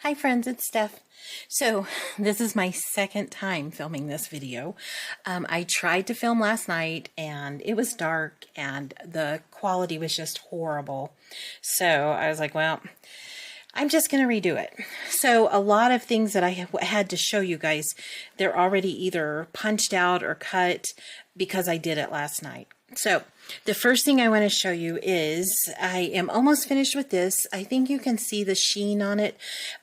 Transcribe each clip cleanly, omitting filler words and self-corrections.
Hi friends, it's Steph. So this is my second time filming this video. I tried to film last night and it was dark and the quality was just horrible. So I was like, well, I'm just going to redo it. So a lot of things that I had to show you guys, they're already either punched out or cut because I did it last night. So the first thing I want to show you is I am almost finished with this. I think you can see the sheen on it.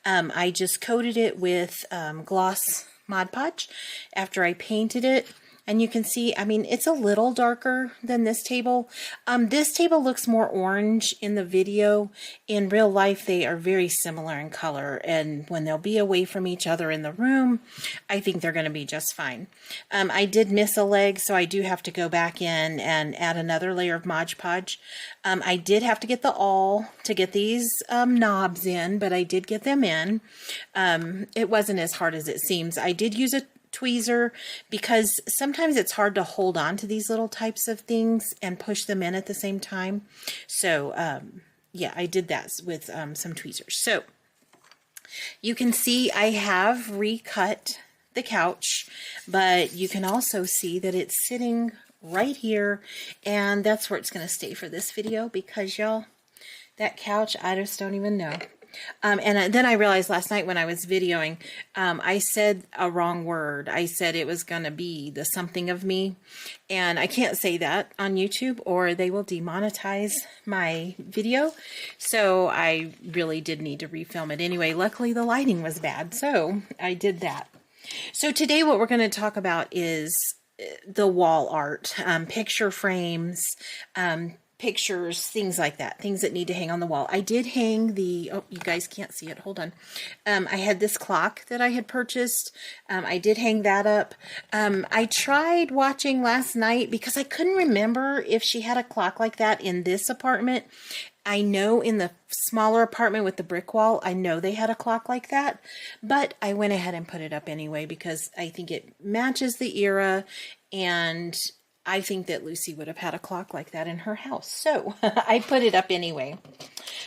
I just coated it with gloss Mod Podge after I painted it. And you can see, I mean, it's a little darker than this table. This table looks more orange in the video. In real life, they are very similar in color. And when they'll be away from each other in the room, I think they're going to be just fine. I did miss a leg, so I do have to go back in and add another layer of Mod Podge. I did have to get the awl to get these knobs in, but I did get them in. It wasn't as hard as it seems. I did use a tweezer because sometimes it's hard to hold on to these little types of things and push them in at the same time. So yeah, I did that with some tweezers. So you can see I have recut the couch, but you can also see that it's sitting right here, and that's where it's going to stay for this video because y'all, that couch, I just don't even know. And then I realized last night when I was videoing, I said a wrong word. I said it was going to be the something of me, and I can't say that on YouTube or they will demonetize my video. So I really did need to refilm it anyway. Luckily the lighting was bad, so I did that. So today what we're going to talk about is the wall art, picture frames, pictures, things like that, things that need to hang on the wall. I did hang the, oh, you guys can't see it, hold on. I had this clock that I had purchased. I did hang that up. I tried watching last night because I couldn't remember if she had a clock like that in this apartment. I know in the smaller apartment with the brick wall, I know they had a clock like that, but I went ahead and put it up anyway because I think it matches the era, and I think that Lucy would have had a clock like that in her house. So I put it up anyway.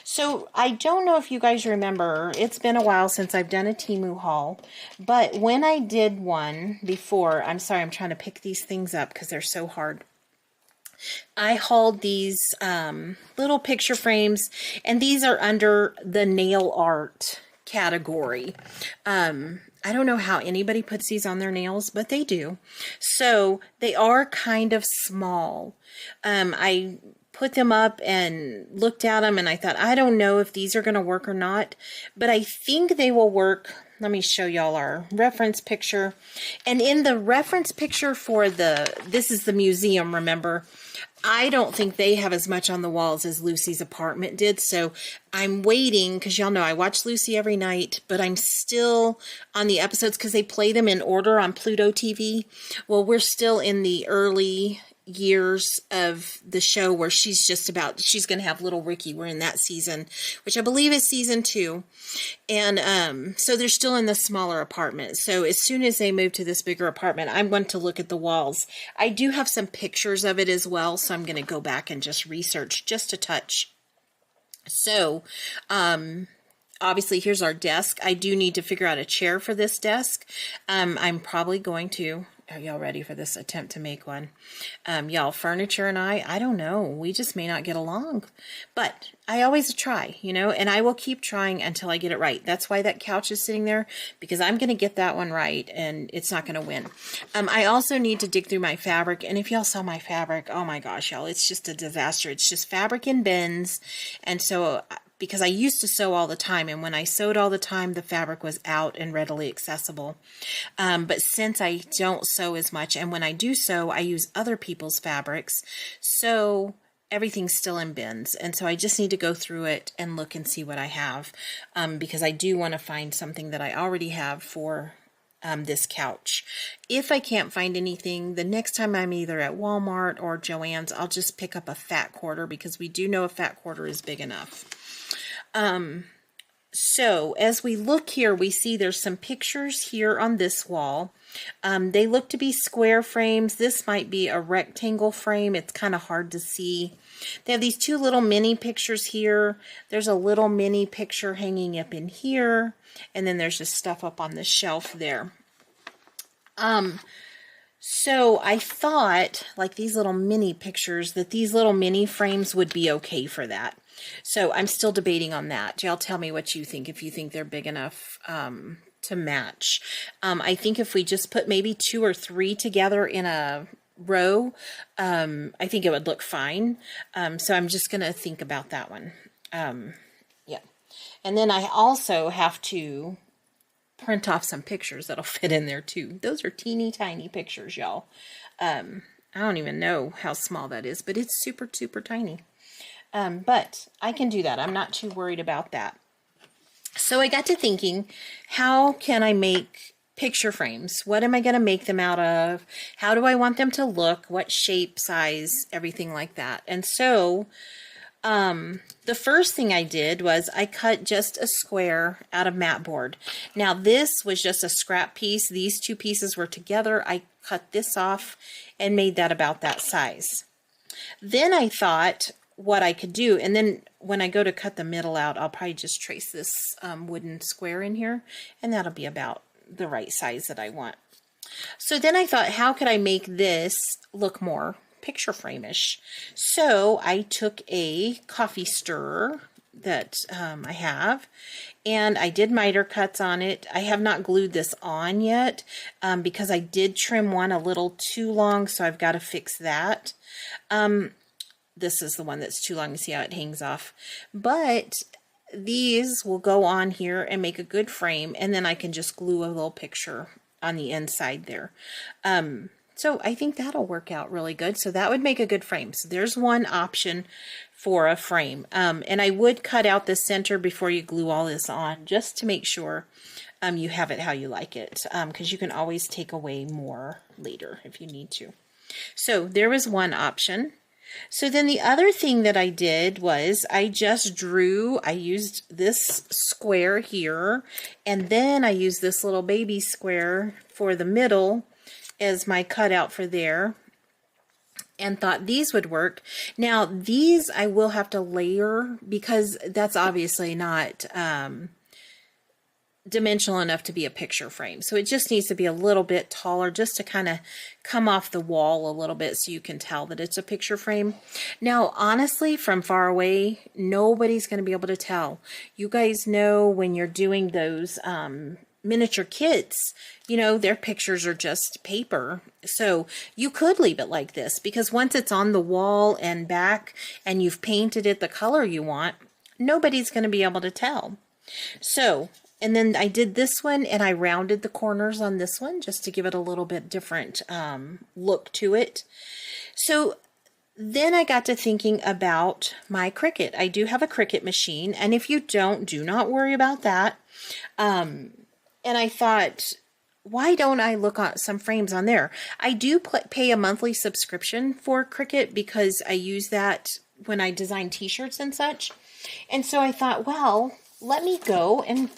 So I don't know if you guys remember, it's been a while since I've done a Temu haul, but when I did one before, I'm sorry, I'm trying to pick these things up because they're so hard. I hauled these little picture frames, and these are under the nail art category. I don't know how anybody puts these on their nails, but they do. So they are kind of small. I put them up and looked at them and I thought, I don't know if these are going to work or not, but I think they will work. Let me show y'all our reference picture. And in the reference picture for this is the museum, remember, I don't think they have as much on the walls as Lucy's apartment did. So I'm waiting because y'all know I watch Lucy every night, but I'm still on the episodes because they play them in order on Pluto TV. Well, we're still in the early years of the show where she's going to have little Ricky. We're in that season, which I believe is season 2. And so they're still in the smaller apartment. So as soon as they move to this bigger apartment, I'm going to look at the walls. I do have some pictures of it as well, so I'm going to go back and just research just a touch. So obviously here's our desk. I do need to figure out a chair for this desk. I'm probably going to, are y'all ready for this attempt to make one? Y'all, furniture and I don't know. We just may not get along. But I always try, you know, and I will keep trying until I get it right. That's why that couch is sitting there, because I'm going to get that one right, and it's not going to win. I also need to dig through my fabric, and if y'all saw my fabric, oh my gosh, y'all, it's just a disaster. It's just fabric in bins, and so because I used to sew all the time, and when I sewed all the time, the fabric was out and readily accessible. But since I don't sew as much, and when I do sew, I use other people's fabrics, so everything's still in bins. And so I just need to go through it and look and see what I have, because I do want to find something that I already have for this couch. If I can't find anything, the next time I'm either at Walmart or Joann's, I'll just pick up a fat quarter, because we do know a fat quarter is big enough. So as we look here, we see there's some pictures here on this wall. They look to be square frames. This might be a rectangle frame. It's kind of hard to see. They have these two little mini pictures here. There's a little mini picture hanging up in here. And then there's just stuff up on the shelf there. So I thought, like these little mini pictures, that these little mini frames would be okay for that. So I'm still debating on that. Y'all tell me what you think, if you think they're big enough to match. I think if we just put maybe 2 or 3 together in a row, I think it would look fine. So I'm just going to think about that one. Yeah. And then I also have to print off some pictures that'll fit in there too. Those are teeny tiny pictures, y'all. I don't even know how small that is, but it's super, super tiny. But I can do that. I'm not too worried about that. So I got to thinking, how can I make picture frames? What am I going to make them out of? How do I want them to look? What shape, size, everything like that. And so the first thing I did was I cut just a square out of mat board. Now this was just a scrap piece. These two pieces were together. I cut this off and made that about that size. Then I thought what I could do, and then when I go to cut the middle out, I'll probably just trace this wooden square in here, and that'll be about the right size that I want. So then I thought, how could I make this look more picture frame-ish? So I took a coffee stirrer that I have, and I did miter cuts on it. I have not glued this on yet because I did trim one a little too long, so I've got to fix that. This is the one that's too long. To see how it hangs off. But these will go on here and make a good frame, and then I can just glue a little picture on the inside there. So I think that'll work out really good. So that would make a good frame. So there's one option for a frame. And I would cut out the center before you glue all this on, just to make sure you have it how you like it. Because you can always take away more later if you need to. So there was one option. So then the other thing that I did was I just drew, I used this square here, and then I used this little baby square for the middle as my cutout for there, and thought these would work. Now these I will have to layer because that's obviously not dimensional enough to be a picture frame. So it just needs to be a little bit taller just to kind of come off the wall a little bit so you can tell that it's a picture frame. Now, honestly, from far away, nobody's going to be able to tell. You guys know when you're doing those miniature kits, you know, their pictures are just paper. So you could leave it like this because once it's on the wall and back and you've painted it the color you want, nobody's going to be able to tell. So, and then I did this one and I rounded the corners on this one just to give it a little bit different look to it. So then I got to thinking about my Cricut. I do have a Cricut machine, and if you don't, do not worry about that. And I thought, why don't I look at some frames on there? I do pay a monthly subscription for Cricut because I use that when I design t-shirts and such. And so I thought, well, let me go and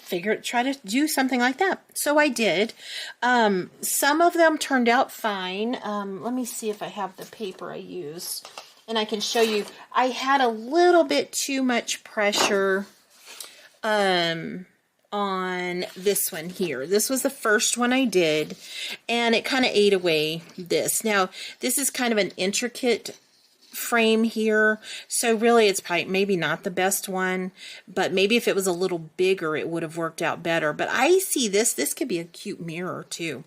try to do something like that. So I did. Some of them turned out fine. Let me see if I have the paper I used, and I can show you. I had a little bit too much pressure on this one here. This was the first one I did, and it kind of ate away this. Now, this is kind of an intricate frame here, so really it's probably maybe not the best one, but maybe if it was a little bigger it would have worked out better. But I see this could be a cute mirror too.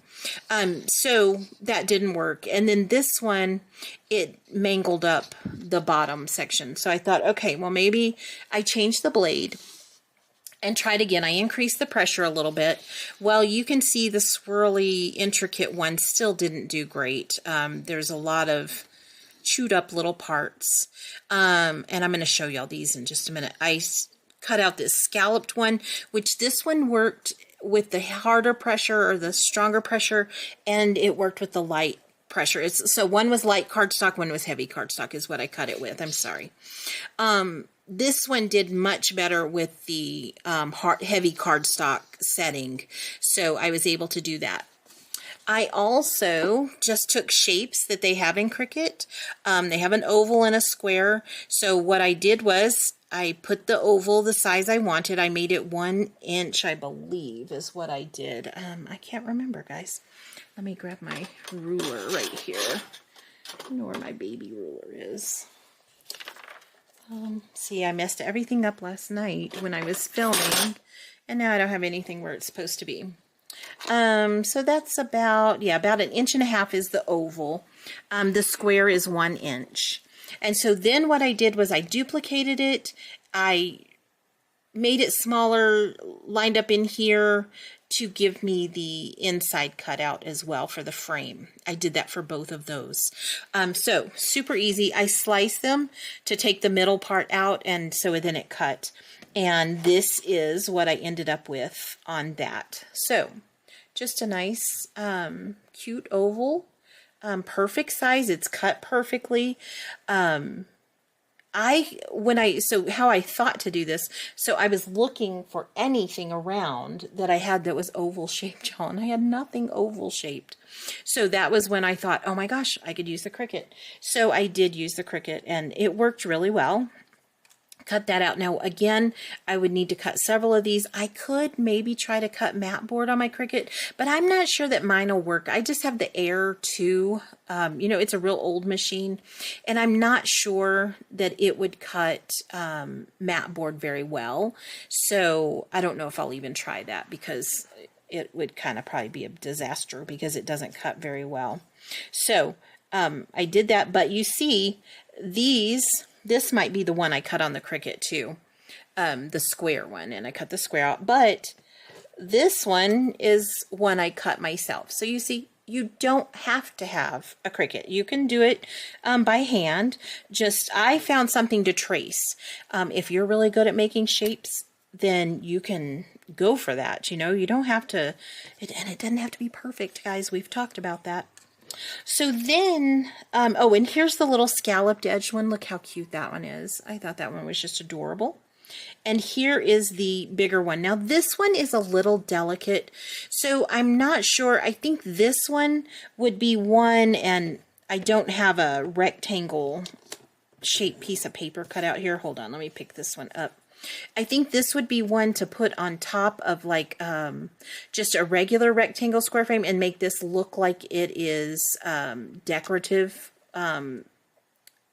So that didn't work. And then this one, it mangled up the bottom section. So I thought, okay, well, maybe I changed the blade and tried again. I increased the pressure a little bit. Well, you can see the swirly intricate one still didn't do great. There's a lot of chewed up little parts, and I'm going to show y'all these in just a minute. I cut out this scalloped one, which this one worked with the harder pressure or the stronger pressure, and it worked with the light pressure. So one was light cardstock, one was heavy cardstock is what I cut it with. I'm sorry. This one did much better with the heavy cardstock setting, so I was able to do that. I also just took shapes that they have in Cricut. They have an oval and a square. So what I did was I put the oval the size I wanted. I made it 1 inch, I believe, is what I did. I can't remember, guys. Let me grab my ruler right here. I don't know where my baby ruler is. See, I messed everything up last night when I was filming, and now I don't have anything where it's supposed to be. So that's about 1.5 inches is the oval. The square is 1 inch. And so then what I did was I duplicated it. I made it smaller, lined up in here to give me the inside cutout as well for the frame. I did that for both of those. So super easy. I sliced them to take the middle part out, and so then it cut. And this is what I ended up with on that. So just a nice, cute oval, perfect size. It's cut perfectly. How I thought to do this, so I was looking for anything around that I had that was oval shaped, y'all, and I had nothing oval shaped. So that was when I thought, oh my gosh, I could use the Cricut. So I did use the Cricut, and it worked really well. Cut that out. Now again, I would need to cut several of these. I could maybe try to cut mat board on my Cricut, but I'm not sure that mine will work. I just have the Air 2. You know, it's a real old machine, and I'm not sure that it would cut mat board very well. So I don't know if I'll even try that, because it would kind of probably be a disaster because it doesn't cut very well. So I did that, but you see this might be the one I cut on the Cricut too, the square one, and I cut the square out, but this one is one I cut myself. So you see, you don't have to have a Cricut. You can do it by hand. I found something to trace. If you're really good at making shapes, then you can go for that. You know, you don't have to, and it doesn't have to be perfect, guys. We've talked about that. So then, oh, and here's the little scalloped edge one. Look how cute that one is. I thought that one was just adorable. And here is the bigger one. Now this one is a little delicate, so I'm not sure. I think this one would be one, and I don't have a rectangle shaped piece of paper cut out here. Hold on, let me pick this one up. I think this would be one to put on top of like just a regular rectangle square frame and make this look like it is decorative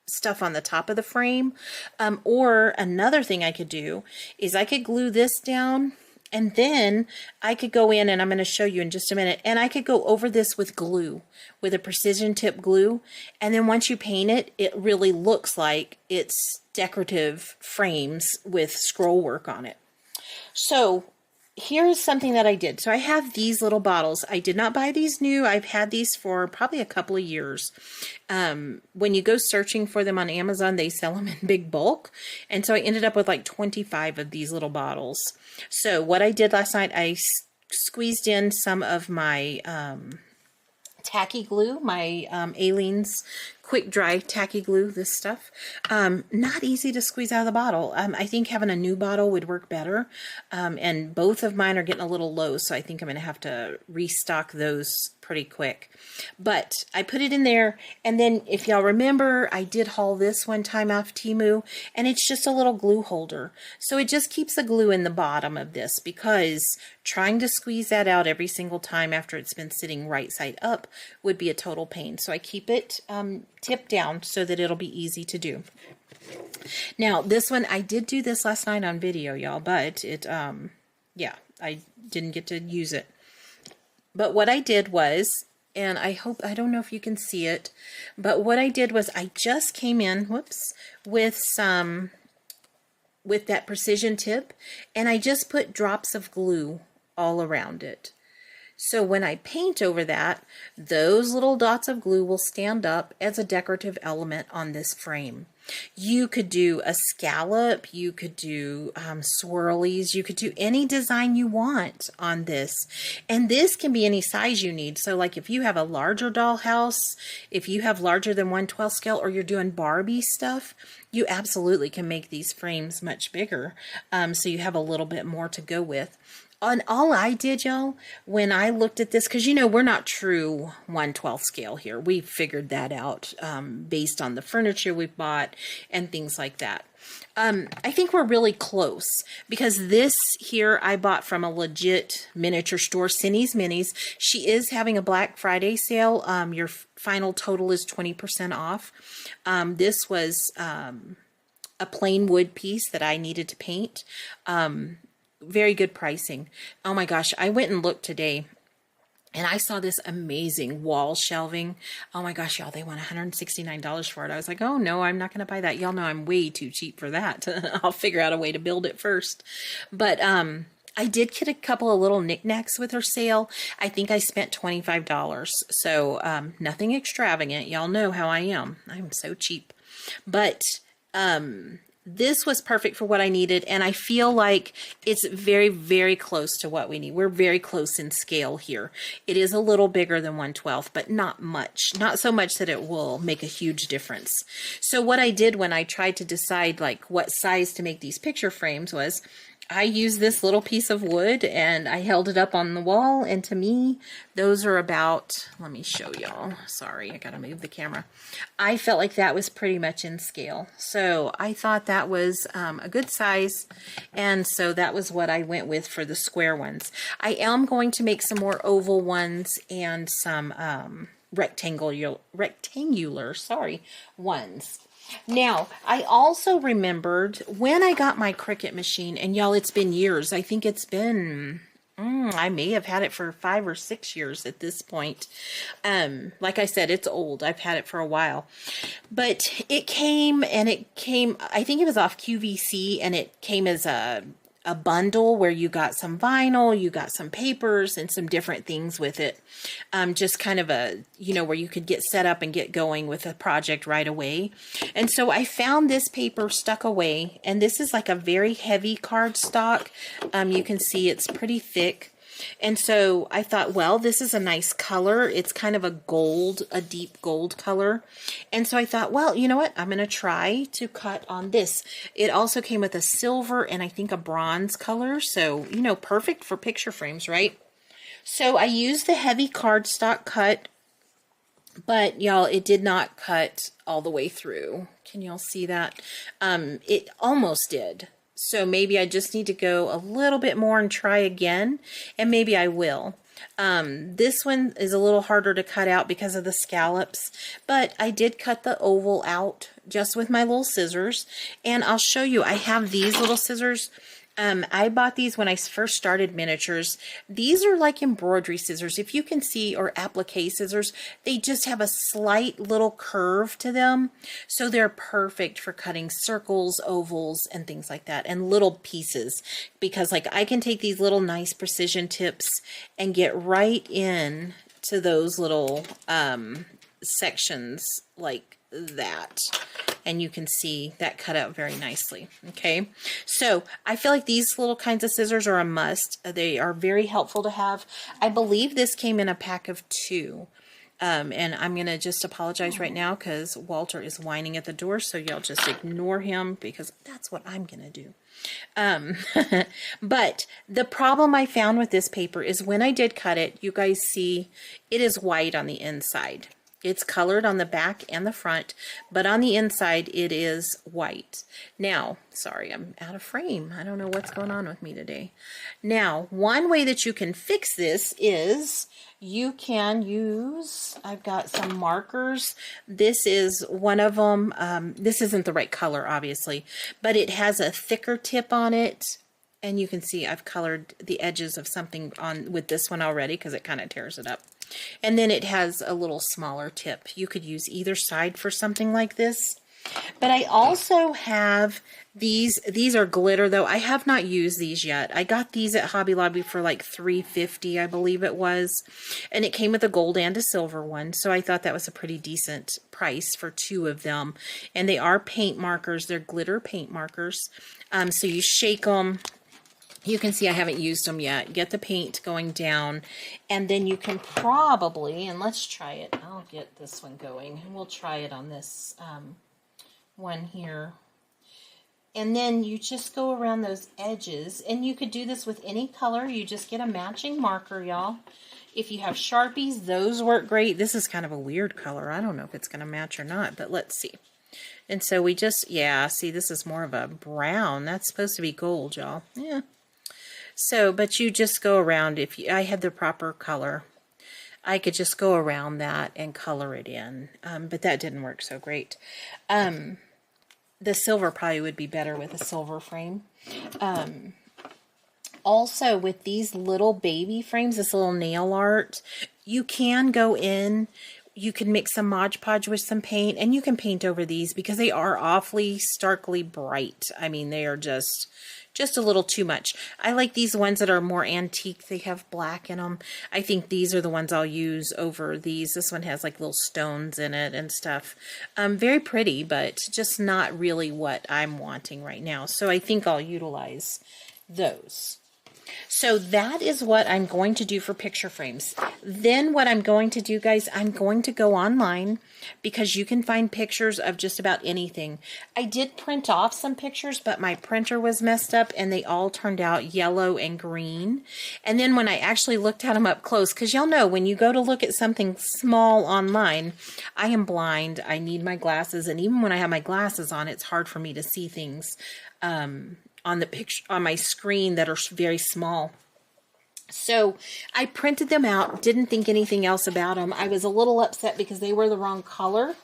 stuff on the top of the frame. Or another thing I could do is I could glue this down, and then I could go in, and I'm going to show you in just a minute, and I could go over this with glue, with a precision tip glue, and then once you paint it, it really looks like it's decorative frames with scroll work on it. So here's something that I did. So I have these little bottles. I did not buy these new. I've had these for probably a couple of years. When you go searching for them on Amazon, they sell them in big bulk. And so I ended up with like 25 of these little bottles. So what I did last night, I squeezed in some of my tacky glue, my Aleene's quick dry tacky glue, this stuff. Not easy to squeeze out of the bottle. I think having a new bottle would work better. And both of mine are getting a little low, so I think I'm going to have to restock those pretty quick. But I put it in there, and then if y'all remember, I did haul this one time off Temu, and it's just a little glue holder. So it just keeps the glue in the bottom of this, because trying to squeeze that out every single time after it's been sitting right side up would be a total pain. So I keep it tipped down so that it'll be easy to do. Now this one, I did do this last night on video, y'all, but it, yeah, I didn't get to use it. But what I did was, and I don't know if you can see it, but what I did was I just came in, with that precision tip, and I just put drops of glue all around it. So when I paint over that, those little dots of glue will stand up as a decorative element on this frame. You could do a scallop, you could do swirlies, you could do any design you want on this. And this can be any size you need. So like if you have a larger dollhouse, if you have larger than 1/12 scale, or you're doing Barbie stuff, you absolutely can make these frames much bigger. So you have a little bit more to go with. On all I did, y'all, when I looked at this, because you know we're not true 1/12 scale here. We figured that out based on the furniture we bought and things like that. I think we're really close because this here I bought from a legit miniature store, Cindy's Minis. She is having a Black Friday sale. Your final total is 20% off. This was a plain wood piece that I needed to paint. Very good pricing. Oh my gosh, I went and looked today and I saw this amazing wall shelving. Oh my gosh, y'all, they want $169 for it. I was like, oh no, I'm not going to buy that. Y'all know I'm way too cheap for that. I'll figure out a way to build it first. But I did get a couple of little knickknacks with her sale. I think I spent $25. So nothing extravagant. Y'all know how I am. I'm so cheap. But this was perfect for what I needed, and I feel like it's very, very close to what we need. We're very close in scale here. It is a little bigger than 1/12, but not much. Not so much that it will make a huge difference. So what I did when I tried to decide like what size to make these picture frames was I used this little piece of wood and I held it up on the wall, and to me those are about, let me show y'all, sorry I gotta move the camera. I felt like that was pretty much in scale, so I thought that was a good size, and so that was what I went with for the square ones. I am going to make some more oval ones and some rectangular ones. Now, I also remembered when I got my Cricut machine, and y'all, it's been years. I think it's been, I may have had it for 5 or 6 years at this point. Like I said, it's old. I've had it for a while. But it came, I think it was off QVC, and it came as a bundle where you got some vinyl, you got some papers and some different things with it. Just kind of a, you know, where you could get set up and get going with a project right away. And so I found this paper stuck away, and this is like a very heavy cardstock. You can see it's pretty thick. And so I thought, well, this is a nice color. It's kind of a gold, a deep gold color. And so I thought, well, you know what? I'm going to try to cut on this. It also came with a silver and I think a bronze color. So, you know, perfect for picture frames, right? So I used the heavy cardstock cut, but y'all, it did not cut all the way through. Can y'all see that? It almost did. So maybe I just need to go a little bit more and try again, and maybe I will. This one is a little harder to cut out because of the scallops, but I did cut the oval out just with my little scissors, and I'll show you. I have these little scissors. I bought these when I first started miniatures. These are like embroidery scissors, if you can see, or applique scissors. They just have a slight little curve to them, so they're perfect for cutting circles, ovals, and things like that, and little pieces, because like I can take these little nice precision tips and get right in to those little sections like that, and you can see that cut out very nicely. Okay, so I feel like these little kinds of scissors are a must. They are very helpful to have. I believe this came in a pack of 2. And I'm gonna just apologize right now because Walter is whining at the door, so y'all just ignore him because that's what I'm gonna do. But the problem I found with this paper is when I did cut it, you guys see it is white on the inside. It's colored on the back and the front, but on the inside it is white. Now, sorry, I'm out of frame. I don't know what's going on with me today. Now, one way that you can fix this is you can use, I've got some markers. This is one of them. This isn't the right color, obviously, but it has a thicker tip on it. And you can see I've colored the edges of something on with this one already because it kind of tears it up. And then it has a little smaller tip. You could use either side for something like this. But I also have these. These are glitter, though. I have not used these yet. I got these at Hobby Lobby for like $3.50, I believe it was. And it came with a gold and a silver one. So I thought that was a pretty decent price for 2 of them. And they are paint markers. They're glitter paint markers. So you shake them. You can see I haven't used them yet. Get the paint going down, and then you can probably, and let's try it. I'll get this one going, and we'll try it on this one here. And then you just go around those edges, and you could do this with any color. You just get a matching marker, y'all. If you have Sharpies, those work great. This is kind of a weird color. I don't know if it's going to match or not, but let's see. And so we just, yeah, see, this is more of a brown. That's supposed to be gold, y'all. Yeah. So, but you just go around. If you, I had the proper color, I could just go around that and color it in. But that didn't work so great. The silver probably would be better with a silver frame. Also, with these little baby frames, this little nail art, you can go in, you can mix some Mod Podge with some paint, and you can paint over these because they are awfully starkly bright. I mean, they are just a little too much. I like these ones that are more antique. They have black in them. I think these are the ones I'll use over these. This one has like little stones in it and stuff. Very pretty, but just not really what I'm wanting right now. So I think I'll utilize those. So that is what I'm going to do for picture frames. Then what I'm going to do, guys, I'm going to go online because you can find pictures of just about anything. I did print off some pictures, but my printer was messed up and they all turned out yellow and green. And then when I actually looked at them up close, because y'all know when you go to look at something small online, I am blind. I need my glasses. And even when I have my glasses on, it's hard for me to see things on the picture on my screen that are very small. So I printed them out, didn't think anything else about them. I was a little upset because they were the wrong color.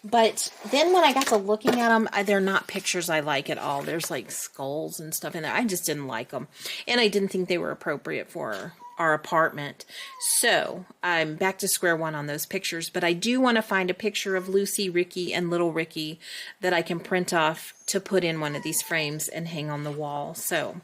But then when I got to looking at them, they're not pictures I like at all. There's like skulls and stuff in there. I just didn't like them. And I didn't think they were appropriate for our apartment. So I'm back to square one on those pictures. But I do want to find a picture of Lucy, Ricky, and little Ricky that I can print off to put in one of these frames and hang on the wall. So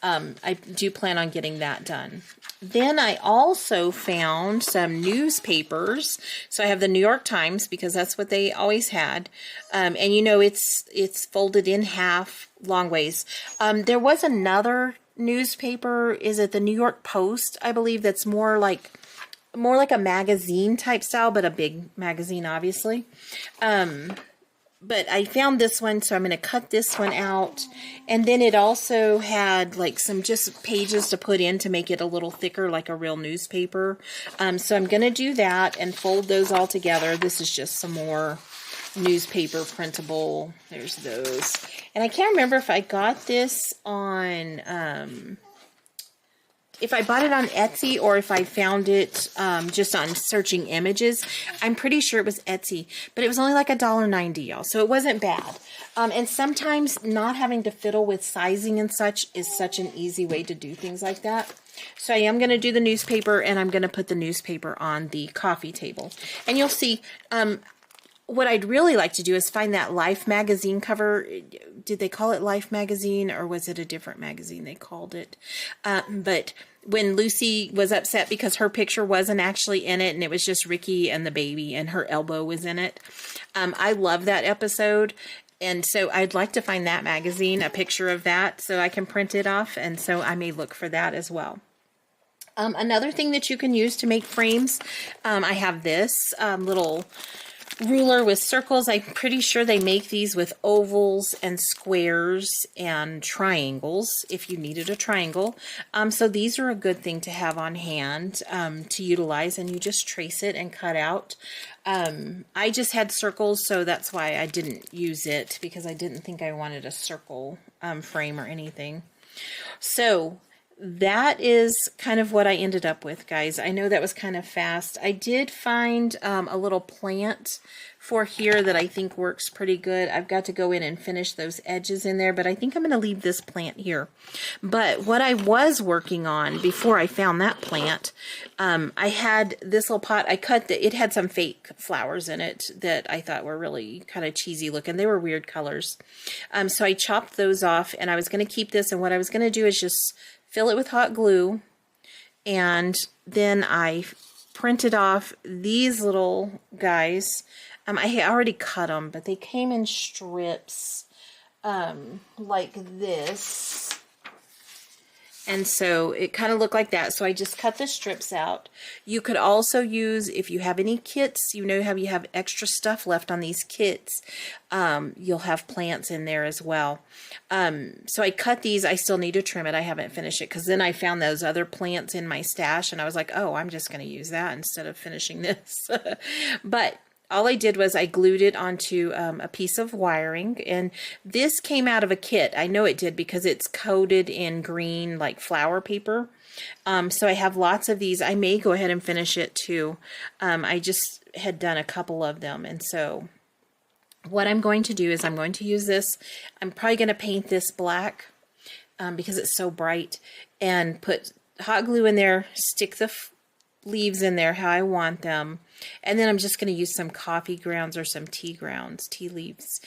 I do plan on getting that done. Then I also found some newspapers. So I have the New York Times because that's what they always had. And you know, it's folded in half long ways. There was another newspaper, is it the New York Post, I believe, that's more like a magazine type style, but a big magazine, obviously. But I found this one, so I'm going to cut this one out. And then it also had like some just pages to put in to make it a little thicker, like a real newspaper. So I'm going to do that and fold those all together. This is just some more newspaper printable. There's those. And I can't remember if I got this on, if I bought it on Etsy or if I found it just on searching images. I'm pretty sure it was Etsy, but it was only like $1.90, y'all, so it wasn't bad. And sometimes not having to fiddle with sizing and such is such an easy way to do things like that. So I am going to do the newspaper, and I'm going to put the newspaper on the coffee table. And you'll see, what I'd really like to do is find that Life magazine cover. Did they call it Life magazine, or was it a different magazine they called it? But when Lucy was upset because her picture wasn't actually in it and it was just Ricky and the baby and her elbow was in it. I love that episode. And so I'd like to find that magazine, a picture of that, so I can print it off. And so I may look for that as well. Another thing that you can use to make frames, I have this little ruler with circles. I'm pretty sure they make these with ovals and squares and triangles if you needed a triangle. So these are a good thing to have on hand to utilize, and you just trace it and cut out. I just had circles, so that's why I didn't use it, because I didn't think I wanted a circle frame or anything. So that is kind of what I ended up with, guys. I know that was kind of fast. I did find a little plant for here that I think works pretty good. I've got to go in and finish those edges in there, but I think I'm going to leave this plant here. But what I was working on before I found that plant, I had this little pot. I cut it had some fake flowers in it that I thought were really kind of cheesy looking. They were weird colors. So I chopped those off, and I was going to keep this, and what I was going to do is just fill it with hot glue, and then I printed off these little guys. I already cut them, but they came in strips like this. And so it kind of looked like that. So I just cut the strips out. You could also use, if you have any kits, you know how you have extra stuff left on these kits, you'll have plants in there as well. So I cut these. I still need to trim it. I haven't finished it because then I found those other plants in my stash and I was like, oh, I'm just going to use that instead of finishing this. But all I did was I glued it onto a piece of wiring, and this came out of a kit. I know it did because it's coated in green like flower paper. So I have lots of these. I may go ahead and finish it too. I just had done a couple of them, and so what I'm going to do is I'm going to use this. I'm probably going to paint this black because it's so bright, and put hot glue in there, stick the leaves in there how I want them, and then I'm just going to use some coffee grounds or some tea leaves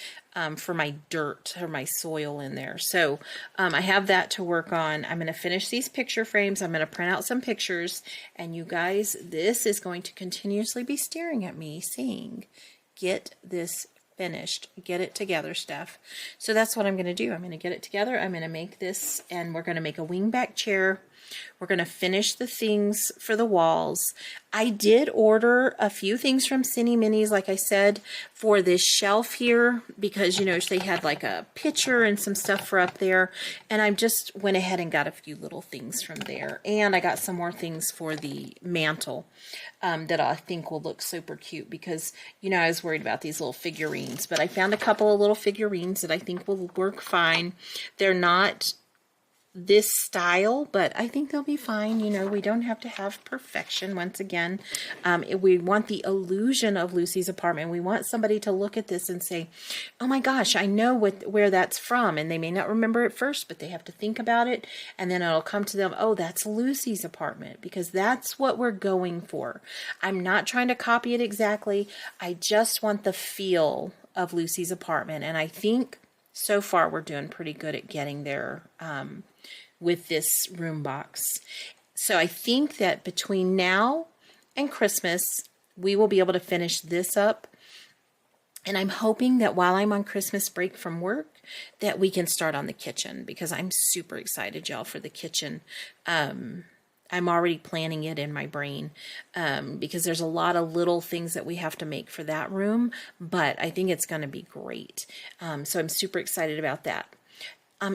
for my dirt or my soil in there. So I have that to work on. I'm going to finish these picture frames. I'm going to print out some pictures, and you guys, this is going to continuously be staring at me saying, get this finished, get it together, Steph. So that's what I'm going to do. I'm going to get it together. I'm going to make this, and we're going to make a wingback chair. We're going to finish the things for the walls. I did order a few things from Cine Minis, like I said, for this shelf here, because, you know, they had like a picture and some stuff for up there. And I just went ahead and got a few little things from there. And I got some more things for the mantle that I think will look super cute because, you know, I was worried about these little figurines. But I found a couple of little figurines that I think will work fine. They're not this style, but I think they'll be fine. You know, we don't have to have perfection. Once again, we want the illusion of Lucy's apartment. We want somebody to look at this and say, oh my gosh, I know where that's from. And they may not remember it first, but they have to think about it. And then it'll come to them, oh, that's Lucy's apartment, because that's what we're going for. I'm not trying to copy it exactly. I just want the feel of Lucy's apartment. And I think so far we're doing pretty good at getting there with this room box. So I think that between now and Christmas, we will be able to finish this up. And I'm hoping that while I'm on Christmas break from work, that we can start on the kitchen, because I'm super excited, y'all, for the kitchen. I'm already planning it in my brain because there's a lot of little things that we have to make for that room, but I think it's going to be great. So I'm super excited about that.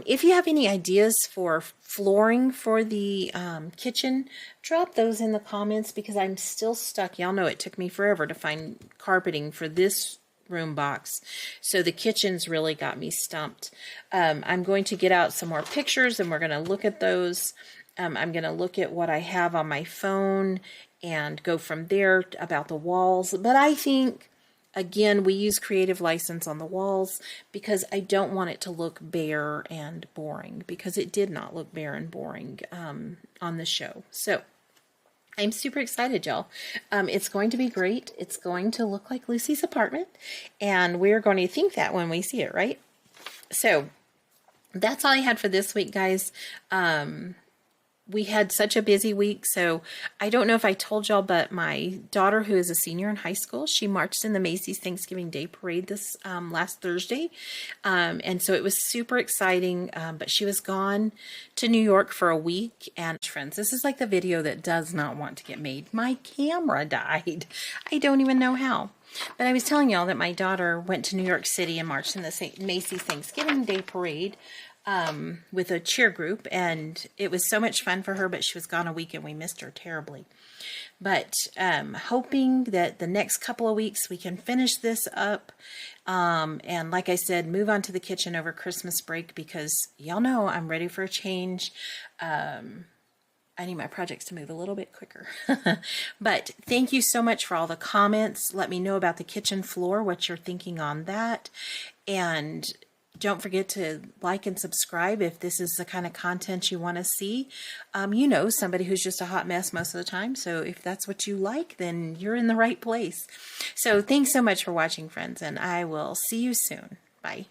If you have any ideas for flooring for the kitchen, drop those in the comments, because I'm still stuck. Y'all know it took me forever to find carpeting for this room box. So the kitchen's really got me stumped. I'm going to get out some more pictures and we're going to look at those. I'm going to look at what I have on my phone and go from there about the walls. But I think, again, we use creative license on the walls because I don't want it to look bare and boring, because it did not look bare and boring on the show. So I'm super excited, y'all. It's going to be great. It's going to look like Lucy's apartment, and we're going to think that when we see it, right? So that's all I had for this week, guys. We had such a busy week, so I don't know if I told y'all, but my daughter, who is a senior in high school, she marched in the Macy's Thanksgiving Day Parade this last Thursday, and so it was super exciting, but she was gone to New York for a week, and friends, this is like the video that does not want to get made. My camera died. I don't even know how. But I was telling y'all that my daughter went to New York City and marched in the Macy's Thanksgiving Day Parade with a cheer group, and it was so much fun for her, but she was gone a week and we missed her terribly. But hoping that the next couple of weeks we can finish this up, and like I said, move on to the kitchen over Christmas break, because y'all know I'm ready for a change. I need my projects to move a little bit quicker. But thank you so much for all the comments. Let me know about the kitchen floor, what you're thinking on that. And don't forget to like and subscribe if this is the kind of content you want to see. You know, somebody who's just a hot mess most of the time. So if that's what you like, then you're in the right place. So thanks so much for watching, friends, and I will see you soon. Bye.